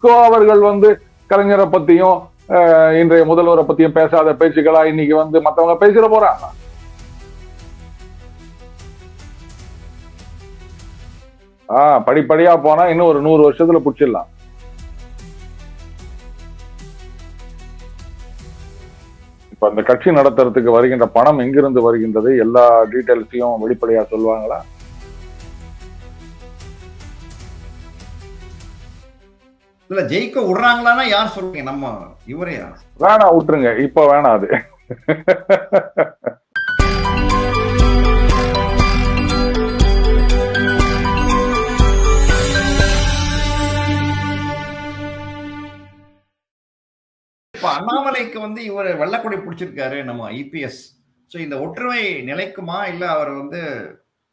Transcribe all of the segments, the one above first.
அவர்கள் வந்து கலைஞரை பத்தியும் இன்றைய முதல்வரை பத்தியும் பேசாத பேச்சுக்களா இன்னைக்கு வந்து மத்தவங்க பேசிட போறாங்க. படிப்படியா போனா இன்னும் ஒரு 100 வருஷத்துல புடிச்சிடலாம். இப்ப அந்த கட்சி நடத்துறதுக்கு வருகின்ற பணம் எங்கிருந்து வருகின்றது எல்லா டீடைல்ஸையும் வெளிப்படையா சொல்லுவாங்களா? இல்ல ஜெயிக்க விடுறாங்களான்னா யார் சொல்றீங்க? நம்ம இவரையா? வேணா விட்டுருங்க, இப்ப வேணாம் அது. இப்ப அண்ணாமலைக்கு வந்து இவர் வெள்ளக்கொடி பிடிச்சிருக்காரு நம்ம இபிஎஸ். சோ இந்த ஒற்றுமை நிலைக்குமா இல்ல அவர் வந்து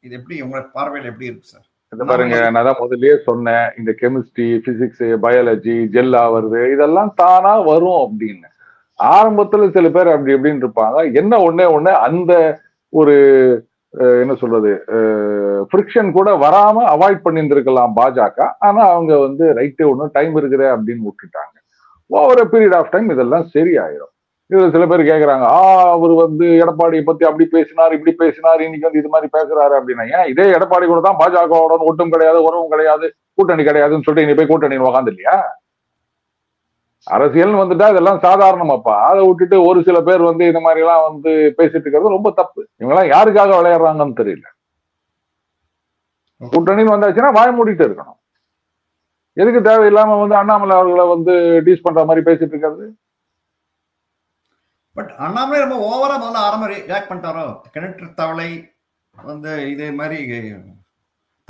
இது எப்படி உங்க பார்வையில் எப்படி இருக்கு சார்? பாருங்க, நான் தான் முதல்லயே சொன்னேன், இந்த கெமிஸ்ட்ரி, பிசிக்ஸ், பயாலஜி ஜெல்லா வருது, இதெல்லாம் தானா வரும் அப்படின்னு. ஆரம்பத்துல சில பேர் அப்படி எப்படின்னு இருப்பாங்க. என்ன ஒண்ணு அந்த ஒரு என்ன சொல்றது ஃப்ரிக்ஷன் கூட வராம அவாய்ட் பண்ணிருந்திருக்கலாம் பாஜக. ஆனா அவங்க வந்து ரைட்டே ஒண்ணு டைம் இருக்குது அப்படின்னு விட்டுட்டாங்க. ஓவர் பீரியட் ஆஃப் டைம் இதெல்லாம் சரியாயிரும். இதுல சில பேர் கேக்குறாங்க, அவர் வந்து எடப்பாடியை பத்தி அப்படி பேசினார் இப்படி பேசினார், இன்னைக்கு வந்து இது மாதிரி பேசுறாரு அப்படின்னா, ஏன் இதே எடப்பாடி கூட தான் பாஜகவோட ஒட்டும் கிடையாது, உறவும் கிடையாது, கூட்டணி கிடையாதுன்னு சொல்லிட்டு இனி போய் கூட்டணி உக்காந்து இல்லையா? அரசியல்னு வந்துட்டா இதெல்லாம் சாதாரணமாப்பா. அதை விட்டுட்டு ஒரு சில பேர் வந்து இந்த மாதிரி எல்லாம் வந்து பேசிட்டு இருக்கிறது ரொம்ப தப்பு. இவங்க எல்லாம் யாருக்காக விளையாடுறாங்கன்னு தெரியல. கூட்டணின்னு வந்தாச்சுன்னா வாய் மூடிட்டு இருக்கணும். எதுக்கு தேவையில்லாம வந்து அண்ணாமலை அவர்களை வந்து டீஸ் பண்ற மாதிரி பேசிட்டு இருக்கிறது? பட் அண்ணாமலை ரொம்ப ஓவரா முதல்ல ஆரம்ப ரியாக்ட் பண்ணிட்டாரோ, கிணற்று தவளை வந்து இதே மாதிரி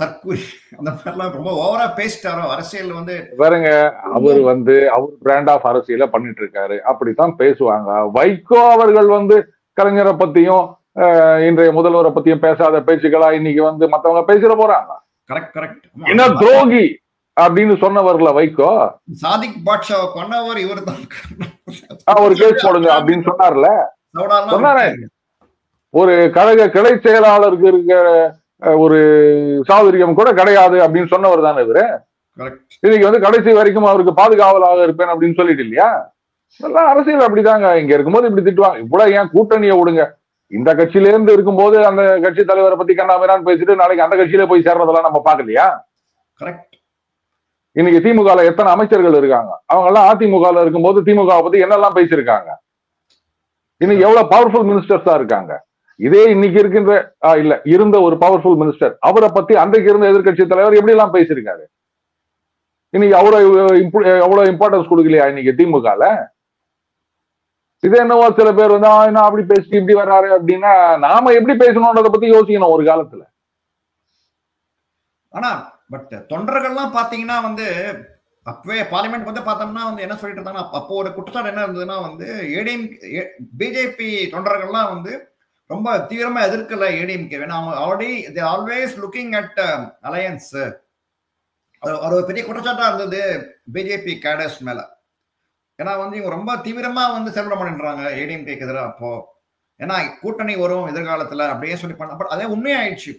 தற்கூரி அந்த மாதிரிலாம் ரொம்ப ஓவரா பேசிட்டாரோ அரசியல் வந்து. பாருங்க, அவர் பிராண்ட் ஆஃப் அரசியல பண்ணிட்டு இருக்காரு, அப்படித்தான் பேசுவாங்க. வைகோ அவர்கள் வந்து கலைஞரை பத்தியும் இன்றைய முதல்வரை பத்தியும் பேசாத பேச்சுக்களா இன்னைக்கு வந்து மத்தவங்க பேசிட போறாங்க. Correct correct. என்ன துரோகி அப்படின்னு சொன்னவர்ல வைகோ, சாதிக் பாட்ஷாவை கொன்னவர் இவர் தான், ஒரு கேஸ் போடுங்க அப்படின்னு சொன்னார்ல. சொன்னாரே, ஒரு கழக கிளை செயலாளருக்கு இருக்கிற ஒரு சாதுரியம் கூட கிடையாது அப்படின்னு சொன்னவர் தானே இவரு. இன்னைக்கு வந்து கடைசி வரைக்கும் அவருக்கு பாதுகாவலாக இருப்பேன் அப்படின்னு சொல்லிட்டு இல்லையா? இதெல்லாம் அரசியல் அப்படிதாங்க. இங்க இருக்கும்போது இப்படி திட்டுவாங்க. இவ்வளவு ஏன் கூட்டணியை விடுங்க, இந்த கட்சியில இருந்து இருக்கும்போது அந்த கட்சி தலைவரை பத்தி கண்ணாமரான்னு பேசிட்டு நாளைக்கு அந்த கட்சியில போய் சேர்றதெல்லாம் நம்ம பாக்கலையா? கரெக்ட். இன்னைக்கு திமுக எத்தனை அமைச்சர்கள் இருக்காங்க, அவங்க எல்லாம் அதிமுக இருக்கும்போது திமுக பத்தி என்னெல்லாம் பேசியிருக்காங்க. இன்னைக்கு எவ்வளவு பவர்ஃபுல் மினிஸ்டர்ஸா இருக்காங்க. இதே இன்னைக்கு இருக்கின்ற இருந்த ஒரு பவர்ஃபுல் மினிஸ்டர், அவரை பத்தி அன்றைக்கு இருந்த எதிர்கட்சி தலைவர் எப்படி எல்லாம் பேசியிருக்காரு. இன்னைக்கு அவ்வளவு இம்பார்ட்டன்ஸ் கொடுக்கலையா இன்னைக்கு திமுகல? இதே என்னவோ சில பேர் வந்து அப்படி பேசி இப்படி வர்றாரு அப்படின்னா நாம எப்படி பேசணும்ன்றத பத்தி யோசிக்கணும் ஒரு காலத்துல. ஆனா பட் தொண்டர்கள்லாம் பாத்தீங்கன்னா வந்து அப்பவே பார்லிமெண்ட் வந்து பார்த்தோம்னா வந்து என்ன சொல்லிட்டு இருந்தாங்கன்னா, அப்போ ஒரு குற்றச்சாட்டு என்ன இருந்ததுன்னா வந்து பிஜேபி தொண்டர்கள்லாம் வந்து ரொம்ப தீவிரமா எதிர்க்கல ஏடிஎம்கே. அவங்க already they always looking at alliance. ஒரு பெரிய குற்றச்சாட்டா இருந்தது பிஜேபி கேடர்ஸ் மேல. ஏன்னா வந்து இவங்க ரொம்ப தீவிரமா வந்து செயல்பட மாட்டேன்றாங்க ஏடிஎம்கேக்கு எதிராக. அப்போ ஏன்னா கூட்டணி வரும் எதிர்காலத்துல அப்படியே சொல்லி பண்ண, பட் அதே உண்மையாயிடுச்சு.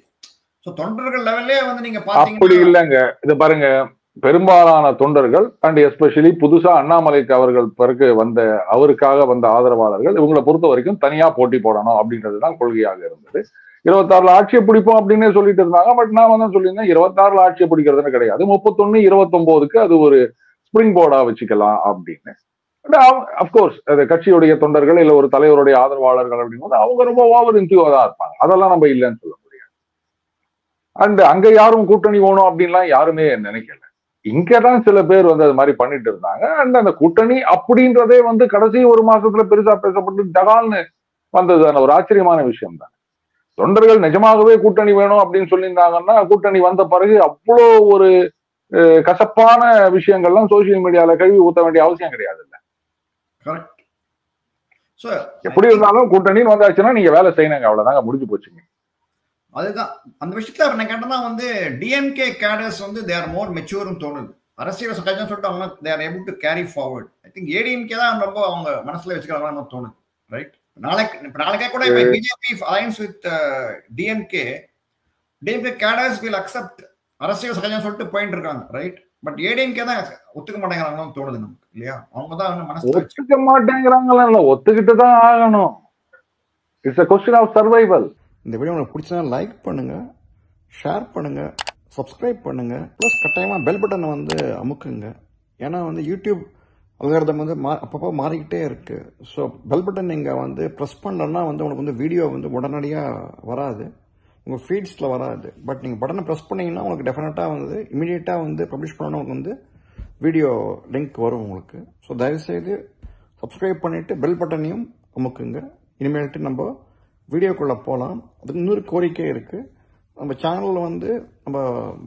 தொண்டர்கள் லெவல்லே வந்து நீங்க பாத்தீங்கன்னா அப்படி இல்லைங்க. இது பாருங்க, பெரும்பாலான தொண்டர்கள் அண்ட் எஸ்பெஷலி புதுசா அண்ணாமலைக்கு அவர்கள் பிறகு வந்த அவருக்காக வந்த ஆதரவாளர்கள் இவங்களை பொறுத்த வரைக்கும் தனியா போட்டி போடணும் அப்படின்றதுதான் கொள்கையாக இருந்தது. 26ல ஆட்சியை பிடிப்போம் அப்படின்னே சொல்லிட்டு இருந்தாங்க. பட் நான் வந்து சொல்லியிருந்தேன் 26ல ஆட்சியை பிடிக்கிறதுன்னு கிடையாது, 31, 29க்கு அது ஒரு ஸ்பிரிங் போர்டா வச்சுக்கலாம் அப்படின்னு. அப்கோர்ஸ் கட்சியுடைய தொண்டர்கள் இல்ல ஒரு தலைவருடைய ஆதரவாளர்கள் அப்படிங்கும்போது அவங்க ரொம்ப ஓவர் இன்டியூவா இருப்பாங்க. அதெல்லாம் நம்ம இல்லைன்னு சொல்ல முடியாது. அண்ட் அங்க யாரும் கூட்டணி போகணும் அப்படின்லாம் யாருமே நினைக்கல. இங்கதான் சில பேர் வந்து அது மாதிரி பண்ணிட்டு இருந்தாங்க. அண்ட் அந்த கூட்டணி அப்படின்றதே வந்து கடைசி ஒரு மாசத்துல பெருசா பேசப்பட்டு டகால்னு வந்ததுதான ஒரு ஆச்சரியமான விஷயம் தான். தொண்டர்கள் நிஜமாகவே கூட்டணி வேணும் அப்படின்னு சொல்லியிருந்தாங்கன்னா கூட்டணி வந்த பிறகு அவ்வளோ ஒரு கசப்பான விஷயங்கள்லாம் சோசியல் மீடியால கழுவி ஊத்த வேண்டிய அவசியம் கிடையாது. இல்ல எப்படி இருந்தாலும் கூட்டணின்னு வந்தாச்சுன்னா நீங்க வேலை செய்யணுங்க, அவ்வளவுதாங்க, முடிஞ்சு போச்சுங்க. அதுதான் அந்த விஷயத்துல என்ன கேட்டனா வந்து டிஎம்கே கேடர்ஸ் வந்து தே ஆர் மோர் மெச்சூர்னு தோணுது. அரசியல் சகஜம் சொல்லிட்டு அவங்க they are able to carry forward. I think ADMK தான் ரொம்ப அவங்க மனசுல வச்சுக்கிறாங்கன்னு தோணுது. ரைட். நாளைக்கே கூட BJP alliance with DMK cadres will accept அரசியல் சகஜம் சொல்லிட்டு போயிட்டு இருக்காங்க. ரைட். பட் ஏடிஎம்கே தான் ஒத்துக்க மாட்டேங்கிறாங்கன்னு தோணுது நமக்கு இல்லையா? அவங்க தான் மனசு ஒத்துக்க மாட்டேங்கிறாங்களா? இல்ல, ஒத்துக்கிட்டு தான் ஆகணும். It's a question of survival. இந்த வீடியோ உங்களுக்கு பிடிச்சா லைக் பண்ணுங்க, ஷேர் பண்ணுங்க, சப்ஸ்கிரைப் பண்ணுங்க, ப்ளஸ் கட்டாயமாக பெல் பட்டனை வந்து அமுக்குங்க. ஏன்னா வந்து யூடியூப் அல்காரிதம் வந்து அப்பப்போ மாறிக்கிட்டே இருக்கு. ஸோ பெல் பட்டன் நீங்கள் வந்து ப்ரெஸ் பண்ணலன்னா வந்து உங்களுக்கு வந்து வீடியோ வந்து உடனடியாக வராது, உங்கள் ஃபீட்ஸில் வராது. பட் நீங்கள் பட்டனை ப்ரெஸ் பண்ணிங்கன்னா உங்களுக்கு டெஃபினட்டாக வந்து இமீடியட்டாக வந்து பப்ளிஷ் பண்ணணும், உங்களுக்கு வந்து வீடியோ லிங்க் வரும் உங்களுக்கு. ஸோ தயவுசெய்து சப்ஸ்கிரைப் பண்ணிவிட்டு பெல் பட்டனையும் அமுக்குங்க. இனிமேல்ட்டு நம்ம வீடியோக்குள்ளே போகலாம். அதுக்கு இன்னொரு கோரிக்கை இருக்குது. நம்ம சேனலில் வந்து நம்ம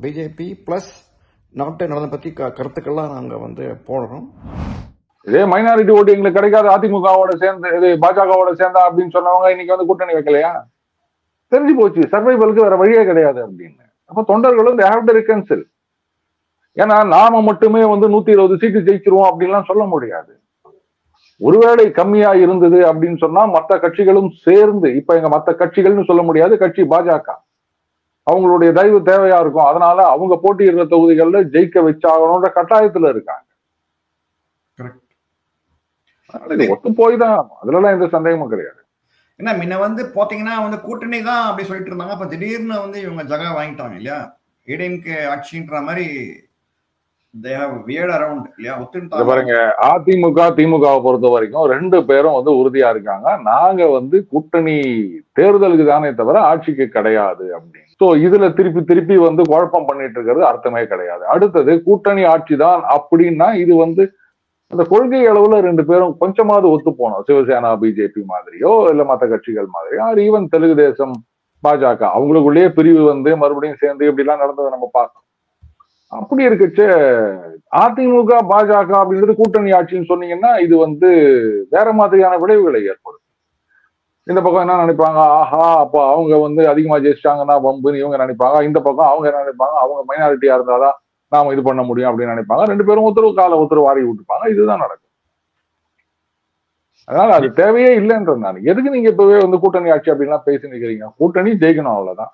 பிஜேபி ப்ளஸ் நாட்டு நலனை பற்றி கருத்துக்கள்லாம் நாங்கள் வந்து போடுறோம். இதே மைனாரிட்டி ஓட்டு எங்களுக்கு கிடைக்காது, அதிமுகவோட சேர்ந்து இது பாஜகவோட சேர்ந்தா அப்படின்னு சொன்னவங்க இன்னைக்கு வந்து கூட்டணி வைக்கலையா? தெரிஞ்சு போச்சு, சர்வைவலுக்கு வேற வழியே கிடையாது அப்படின்னு. அப்ப தொண்டர்களும் they have to reconcile. ஏன்னா நாம மட்டுமே வந்து 120 சீட்டு ஜெயிச்சிருவோம் அப்படின்லாம் சொல்ல முடியாது. ஒருவேளை கம்மியா இருந்தது அப்படின்னு சொன்னா மற்ற கட்சிகளும் சேர்ந்து, இப்ப எங்க மற்ற கட்சிகள்னு சொல்ல முடியாது, கட்சி பாஜக அவங்களுடைய தயவு தேவையா இருக்கும். அதனால அவங்க போட்டியிடுற தொகுதிகளில் ஜெயிக்க வச்சாகணும்ன்ற கட்டாயத்துல இருக்காங்க. ஒத்து போய் தான், அதுல எந்த சந்தேகமும் கிடையாது. ஏன்னா முன்ன வந்து பாத்தீங்கன்னா வந்து கூட்டணி தான் அப்படி சொல்லிட்டு இருந்தாங்க. அப்ப திடீர்னு வந்து இவங்க ஜகா வாங்கிட்டாங்க இல்லையா? ஏடிஎம்கே ஆட்சின்ற மாதிரி பாருங்க, அதிமுக திமுகவை பொறுத்த வரைக்கும் 2 பேரும் வந்து உறுதியா இருக்காங்க. நாங்க வந்து கூட்டணி தேர்தலுக்கு தானே தவிர ஆட்சிக்கு கிடையாது அப்படின்னு. சோ இதுல திருப்பி திருப்பி வந்து குழப்பம் பண்ணிட்டு இருக்கிறது அர்த்தமே கிடையாது. அடுத்தது கூட்டணி ஆட்சி தான் அப்படின்னா இது வந்து அந்த கொள்கை அளவுல 2 பேரும் கொஞ்சமாவது ஒத்து போனோம். சிவசேனா பிஜேபி மாதிரியோ இல்ல மற்ற கட்சிகள் மாதிரியோ, ஆர் ஈவன் தெலுங்கு தேசம் பாஜக அவங்களுக்குள்ளேயே பிரிவு வந்து மறுபடியும் சேர்ந்து இப்படி எல்லாம் நடந்ததை நம்ம பார்க்கணும். அப்படி இருக்கச்சு அதிமுக பாஜக அப்படின்றது கூட்டணி ஆட்சின்னு சொன்னீங்கன்னா இது வந்து வேற மாதிரியான விளைவுகளை ஏற்படும். இந்த பக்கம் என்ன நினைப்பாங்க, ஆஹா அப்ப அவங்க வந்து அதிகமா ஜெயிச்சிட்டாங்கன்னா வம்புன்னு இவங்க நினைப்பாங்க. இந்த பக்கம் அவங்க என்ன நினைப்பாங்க, அவங்க மைனாரிட்டியா இருந்தாதான் நாம இது பண்ண முடியும் அப்படின்னு நினைப்பாங்க. 2 பேரும் ஒருத்தர் வாரி விட்டுப்பாங்க. இதுதான் நடக்கும். அதனால அது தேவையே இல்லைன்றது. நான் எதுக்கு நீங்க இப்பவே வந்து கூட்டணி ஆட்சி அப்படின்லாம் பேசி நிக்கிறீங்க? கூட்டணி ஜெயிக்கணும், அவ்வளவுதான்.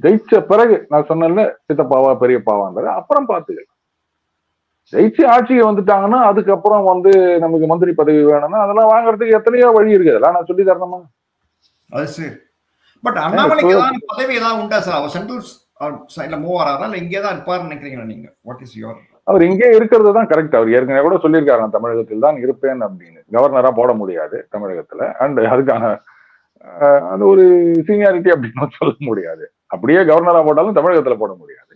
ஜெயிச்ச பிறகு நான் சொன்னேன்ல சித்தப்பாவா பெரியப்பாவான்றது அப்புறம் பாத்துக்கலாம். ஜெயிச்சு ஆட்சிக்கு வந்துட்டாங்கன்னா அதுக்கப்புறம் வந்து நமக்கு மந்திரி பதவி வேணும்னா அதெல்லாம் வாங்குறதுக்கு எத்தனையோ வழி இருக்கு. அதெல்லாம் நான் சொல்லி தரணுமா? அது சரி. பட் அண்ணாமலைக்கு ஏதாவது பதவி ஏதாவது உண்டா சார்? அவர் சென்ட்ரல் சைட்ல மூவ் ஆறாரா இல்ல இங்கே தான் இருப்பாருன்னு நினைக்கிறீங்களா நீங்க? What is your? அவர் இங்கே இருக்கிறது தான் கரெக்ட். அவர் ஏற்கனவே கூட சொல்லியிருக்காரு, நான் தமிழகத்தில் தான் இருப்பேன் அப்படின்னு. கவர்னரா போட முடியாது தமிழகத்துல. அண்ட் அதுக்கான அந்த ஒரு சீனியாரிட்டி அப்படின்னு சொல்ல முடியாது. அப்படியே கவர்னரா போட்டாலும் தமிழகத்துல போட முடியாது.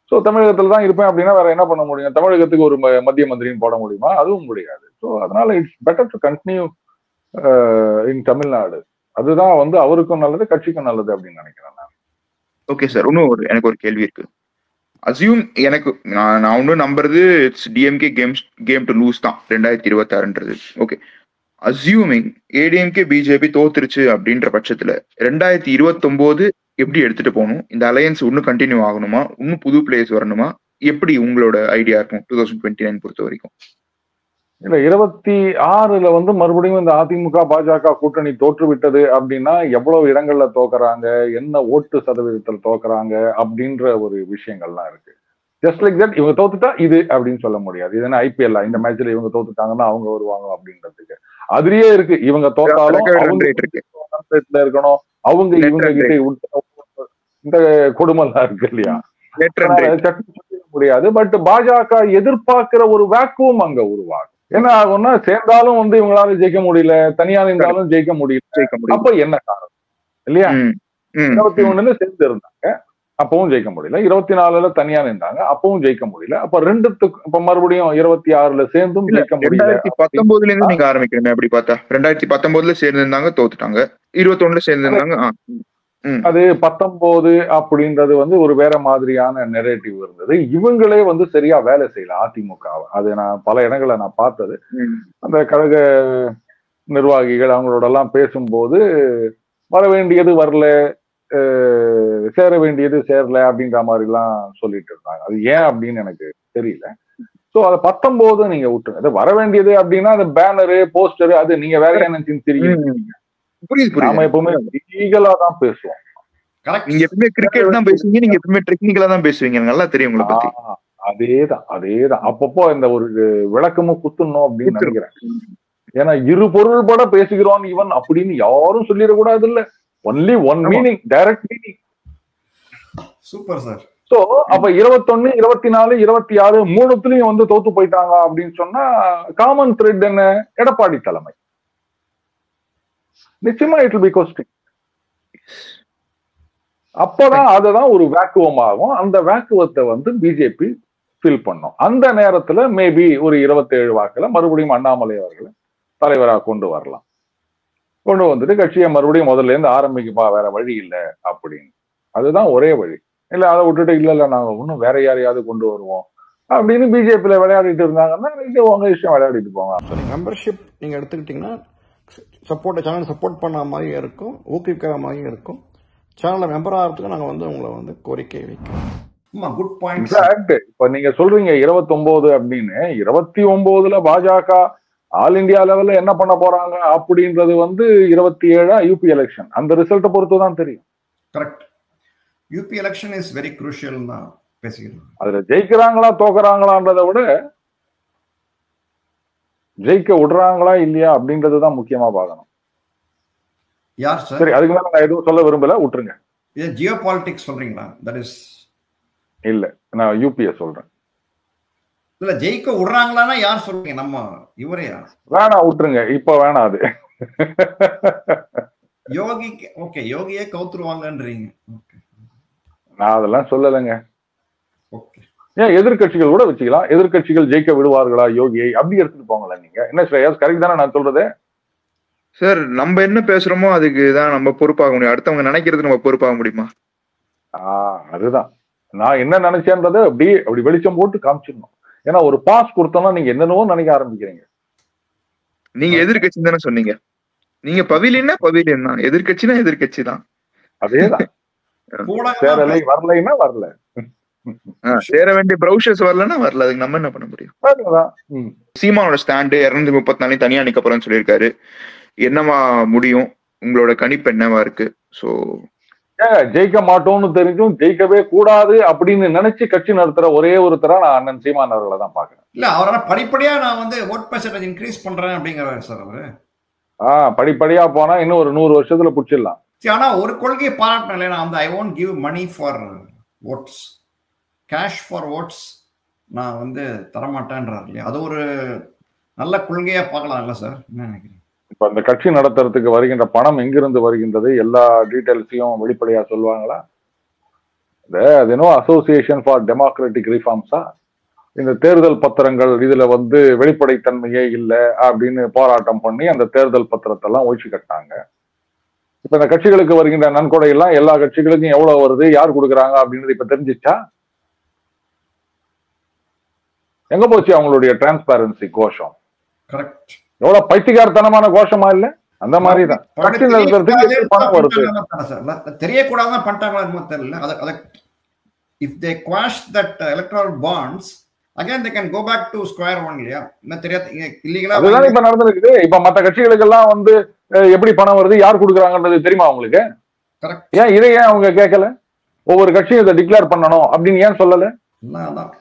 ஸோ தமிழகத்துல தான் இருப்பேன் அப்படின்னா வேற என்ன பண்ண முடியும்? தமிழகத்துக்கு ஒரு மத்திய மந்திரின்னு போட முடியுமா? அதுவும் முடியாது. ஸோ அதனால இட்ஸ் பெட்டர் டு கண்டினியூ இன் தமிழ்நாடு. அதுதான் வந்து அவருக்கும் நல்லது, கட்சிக்கும் நல்லது அப்படின்னு நினைக்கிறேன் நான். ஓகே சார், இன்னும் எனக்கு ஒரு கேள்வி இருக்கு. அசியூம் எனக்கு நான் ஒன்றும் நம்புறது it's DMK came to lose தான் 2026. ஓகே, அசியூமிங் ஏடிஎம்கே பிஜேபி தோத்துருச்சு அப்படின்ற பட்சத்துல 2029 எப்படி எடுத்துட்டு போகணும்? இந்த அலையன்ஸ் இன்னும் கண்டினியூ ஆகணுமா? இன்னும் புது பிளேயர்ஸ் வரணுமா? எப்படி உங்களோட ஐடியா இருக்கும் 2029 பொறுத்த வரைக்கும்? இல்ல 26ல வந்து மறுபடியும் இந்த அதிமுக பாஜக கூட்டணி தோற்று விட்டது அப்படின்னா எவ்வளவு இடங்கள்ல தோக்குறாங்க, என்ன ஓட்டு சதவீதத்தில் தோக்குறாங்க அப்படின்ற ஒரு விஷயங்கள்லாம் இருக்கு. ஜஸ்ட் லைக் தட் இவங்க தோத்துட்டா இது அப்படின்னு சொல்ல முடியாது. இது என்ன ஐபிஎல் இந்த மேட்ச்ல இவங்க தோத்துட்டாங்கன்னா அவங்க வருவாங்க அப்படின்றதுக்கு அதுலயே இருக்கு. இவங்க தோத்தாலும் இருக்கணும், அவங்க இவங்க கிட்ட இந்த கொடுமைலாம் இருக்கு இல்லையா, முடியாது. பட் பாஜக எதிர்பார்க்கிற ஒரு வேக்குவம் அங்க உருவாகும். என்ன ஆகும்னா சேர்ந்தாலும் வந்து இவங்களால ஜெயிக்க முடியல, தனியா இருந்தாலும் ஜெயிக்க முடியல. அப்ப என்ன காரணம் இல்லையா? 21 சேர்ந்து இருந்தாங்க, அப்பவும் ஜெயிக்க முடியல. 24ல தனியா நின்றாங்க, அப்பவும் ஜெயிக்க முடியல. அப்ப இப்ப மறுபடியும் 26ல சேர்ந்தும் ஜெயிக்க முடியல. 2019ல இருந்து நீங்க ஆரம்பிக்கிறீங்க அப்படி பார்த்தா 2019ல சேர்ந்து இருந்தாங்க, தோத்துட்டாங்க. 21ல சேர்ந்து இருந்தாங்க. அது 19 அப்படின்றது வந்து ஒரு வேற மாதிரியான நெரேட்டிவ் இருந்தது. இவங்களே வந்து சரியா வேலை செய்யல அதிமுக. அது நான் பல இடங்களை நான் பார்த்தது. அந்த கழக நிர்வாகிகள் அவங்களோட எல்லாம் பேசும்போது வர வேண்டியது வரல, சேர வேண்டியது சேரல அப்படின்ற மாதிரி எல்லாம் சொல்லிட்டு இருந்தாங்க. அது ஏன் அப்படின்னு எனக்கு தெரியல. சோ அதை 19 நீங்க விட்டுருங்க. அது வர வேண்டியது அப்படின்னா அந்த பேனரு போஸ்டரு அது நீங்க வேற என்ன தெரியும். நாம எப்பவுமே லீகலா தான் பேசுவோம். நீங்க எப்பவுமே கிரிக்கெட் தான் பேசுவீங்க, நீங்க எப்பவுமே டெக்னிக்கலா தான் பேசுவீங்க. நல்லா தெரியும் உங்களை பத்தி. அதேதான் அப்பப்போ இந்த ஒரு விளக்கமும் குத்துணும் அப்படின்னு நினைக்கிறேன். ஏன்னா இரு பொருள்பட பேசுகிறோம் இவன் அப்படின்னு யாரும் சொல்லிடக்கூடாது இல்ல. Only one meaning, direct meaning. Super sir. So அப்ப 21, 24, 26 மூணுத்துலயும் வந்து தோத்து போயிட்டாங்க அப்படின்னு சொன்னா காமன் த்ரெட் என்ன? எடப்பாடி தலைமை. நிச்சயமா இட் வில் பி கொஸ்டின். அப்பதான் அதுதான் ஒரு வேக்குவம் ஆகும். அந்த வேக்குவத்தை வந்து பிஜேபி ஃபில் பண்ணும். அந்த நேரத்துல மேபி ஒரு 27 வாக்குல மறுபடியும் அண்ணாமலை அவர்களை தலைவராக கொண்டு வரலாம். கொண்டு வந்துட்டு கட்சியை மறுபடியும் முதல்ல இருந்து ஆரம்பிக்கப்பா, வேற வழி இல்லை அப்படின்னு. அதுதான் ஒரே வழி. இல்ல அதை விட்டுட்டு இல்ல நாங்க இன்னும் வேற யாரையாவது கொண்டு வருவோம் அப்படின்னு பிஜேபியில விளையாடிட்டு இருந்தாங்கன்னா உங்க விஷயம் விளையாடிட்டு போங்க. மெம்பர்ஷிப் நீங்க எடுத்துக்கிட்டீங்கன்னா சேனல் சப்போர்ட் பண்ண மாதிரியும் இருக்கும், ஊக்குவிக்கிற மாதிரியும் இருக்கும். சேனல்ல மெம்பர் ஆகிறதுக்கு நாங்க வந்து உங்களை வந்து கோரிக்கை வைக்கிறோம். Good point. இப்ப நீங்க சொல்றீங்க 29 அப்படின்னு. 29ல பாஜக ஆல் இந்தியா லெவல்ல என்ன பண்ண போறாங்க அப்படின்றது வந்து 27 யூபி எலெக்ஷன். அந்த ரிசல்ட்டை பொறுத்து தான் தெரியும். Correct. UP election is very crucial தான் பேசிக்கிறோம். அதுல ஜெயிக்கிறாங்களா தோக்குறாங்களான்றதை விட ஜெயிக்க விடுறாங்களா இல்லையா அப்படின்றதுதான் முக்கியமா பார்க்கணும். யார் சார்? சரி, அதுக்கு மேல நான் எதுவும் சொல்ல விரும்பல, விட்டுருங்க. இது ஜியோ பாலிடிக்ஸ் சொல்றீங்களா? தட் இஸ் இல்ல, நான் யூபிஏ சொல்றேன். இல்ல ஜெயிக்க விடுறாங்களான்னா யார் சொல்றீங்க? நம்ம இவரையா? வேணா விட்டுருங்க, இப்ப வேணாம். அது யோகிக்கு ஓகே, யோகியே கவுத்துருவாங்கன்றீங்க. ஓகே, நான் அதெல்லாம் சொல்லலைங்க. ஓகே, ஏன் எதிர்கட்சிகள் கூட வச்சுக்கலாம். எதிர்கட்சிகள் ஜெயிக்க விடுவார்களா யோகியை அப்படி எடுத்துட்டு போங்களேன். நீங்க என்ன ஸ்ரேயாஸ், கரெக்ட் தானே நான் சொல்றது? சார், நம்ம என்ன பேசுறோமோ அதுக்கு தான் நம்ம பொறுப்பாக முடியும். அடுத்தவங்க நினைக்கிறது நம்ம பொறுப்பாக முடியுமா? அதுதான் நான் என்ன நினைச்சேன்றதை அப்படி வெளிச்சம் போட்டு காமிச்சிடணும். ஏன்னா ஒரு பாஸ் கொடுத்தோம்னா நீங்க என்னென்னவோ நினைக்க ஆரம்பிக்கிறீங்க. நீங்க எதிர்கட்சி தானே சொன்னீங்க. நீங்க பவிலியன்னா பவிலியன் தான், எதிர்கட்சினா எதிர்கட்சி தான். அதேதான். சேரலை வரலைன்னா வரல, சேர வேண்டிய ப்ரௌசர்ஸ் வரலன்னா வரல. அதுக்கு நம்ம என்ன பண்ண முடியும்? சீமானோட ஸ்டாண்டு 234 தனியா நிக்க போறேன்னு சொல்லியிருக்காரு. என்னவா முடியும்? உங்களோட கணிப்பு என்னவா இருக்கு? சோ ஜெயிக்க மாட்டோம்னு தெரிஞ்சும் ஜெயிக்கவே கூடாது அப்படின்னு நினைச்சு கட்சி நடத்துற ஒரே ஒருத்தரா நான் அண்ணன் சீமான் அவர்களை தான் பாக்குறேன். இல்ல அவரால் படிப்படியா நான் வந்து ஓட் பெர்சன்டேஜ் இன்க்ரீஸ் பண்றேன் அப்படிங்கிறாரு சார் அவரு. படிப்படியா போனா இன்னும் ஒரு 100 வருஷத்துல புடிச்சிடலாம். ஆனா ஒரு கொள்கையை பாராட்டினேன் இல்லையா, அந்த I won't give money for votes, cash for votes நான் வந்து தரமாட்டேன்றார் இல்லையா. அது ஒரு நல்ல கொள்கையா பார்க்கலாம்ல சார், என்ன நினைக்கிறீங்க? இப்ப அந்த கட்சி நடத்துறதுக்கு வருகின்ற பணம் எங்கிருந்து வருகின்றது எல்லா டீடைல்ஸையும் வெளிப்படையா சொல்லுவாங்களா? அது என்ன அசோசியேஷன் ஃபார் டெமோக்ராட்டிக் ரிஃபார்ம்ஸா? இந்த தேர்தல் பத்திரங்கள் இதுல வந்து வெளிப்படைத்தன்மையே இல்லை அப்படின்னு போராட்டம் பண்ணி அந்த தேர்தல் பத்திரத்தை எல்லாம் ஒழிச்சு கட்டினாங்க. இப்ப இந்த கட்சிகளுக்கு வருகின்ற நன்கொடை எல்லாம் எல்லா கட்சிகளுக்கும் எவ்வளவு வருது, யார் கொடுக்குறாங்க அப்படின்றது இப்ப தெரிஞ்சிச்சா? எங்க போச்சு அவங்களுடைய டிரான்ஸ்பேரன்சி கோஷம்? கரெக்ட். எவ்வளவு பைத்தியகாரத்தனமான கோஷமா இல்ல? அந்த மாதிரிதான் கட்சி நடத்துறதுக்கு பணம் வருது. தெரியக்கூடாதான் பண்ணிட்டாங்களா தெரியல. If they quash that electoral bonds again they can go back to square one இல்லையா? என்ன தெரியாது இல்லீகலா. அதுதான் இப்ப நடந்துருக்குது. இப்ப மத்த கட்சிகளுக்கு எல்லாம் வந்து எப்படி பணம் வருது, யார் கொடுக்குறாங்கன்றது தெரியுமா உங்களுக்கு? ஏன் இதை ஏன் அவங்க கேட்கல? ஒவ்வொரு கட்சியும் இதை டிக்ளேர் பண்ணணும் அப்படின்னு ஏன் சொல்லல?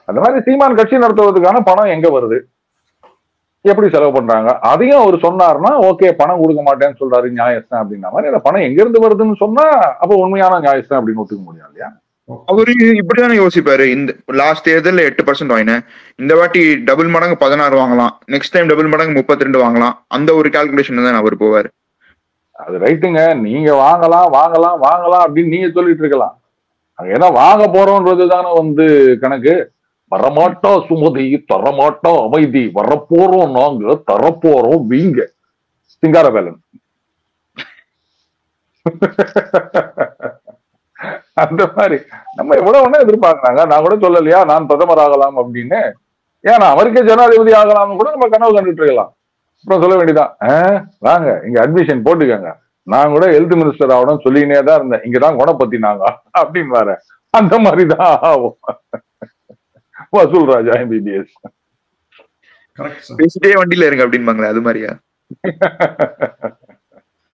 அந்த மாதிரி சீமான் கட்சி நடத்துவதற்கான பணம் எங்க வருது, எப்படி செலவு பண்றாங்க, அதையும் அவர் சொன்னார்னா ஓகே, பணம் கொடுக்க மாட்டேன்னு சொல்றாரு நியாயஸ்தான் அப்படின்னா மாதிரி அந்த பணம் எங்க இருந்து வருதுன்னு சொன்னா அப்ப உண்மையான நியாயஸ்தான் அப்படின்னு ஒத்துக்க முடியும் இல்லையா? அவரு இப்படிதானே யோசிப்பாரு. இந்த லாஸ்ட் தேர்தல் 8% வாங்கினேன், இந்த வாட்டி டபுள் மடங்கு 16 வாங்கலாம், நெக்ஸ்ட் டைம் டபுள் மடங்கு 32 வாங்கலாம், அந்த ஒரு கால்குலேஷன் தான் அவர் போவாரு. அது ரைட்டுங்க, நீங்க வாங்கலாம் வாங்கலாம் வாங்கலாம் அப்படின்னு நீங்க சொல்லிட்டு இருக்கலாம். ஏன்னா வாங்க போறோம்ன்றது தானே வந்து கணக்கு. வரமாட்டோம் சுமதி, தரமாட்டோம் அமைதி, வரப்போறோம் நாங்க, தரப்போறோம் வீங்க சிங்கார வேலன். அந்த மாதிரி நம்ம எவ்வளவு ஒண்ணு எதிர்பார்க்கறாங்க. நான் கூட சொல்லலையா நான் பிரதமர் ஆகலாம் அப்படின்னு. ஏன்னா அமெரிக்க ஜனாதிபதி ஆகலாம்னு கூட நம்ம கனவு கண்டுட்டு இருக்கலாம். அப்புறம் சொல்ல வேண்டியதான், வாங்க இங்க அட்மிஷன் போட்டுக்கங்க, நான் கூட ஹெல்த் மினிஸ்டர் ஆகணும்னு சொல்லினே தான் இருந்தேன், இங்கதான் குணப்பத்தினாங்க அப்படின்னு வர. அந்த மாதிரிதான் ஆகும் வசூல் ராஜா MBBS. பேசிட்டே வண்டியில இருங்க அப்படின்பாங்களே, அது மாதிரியா?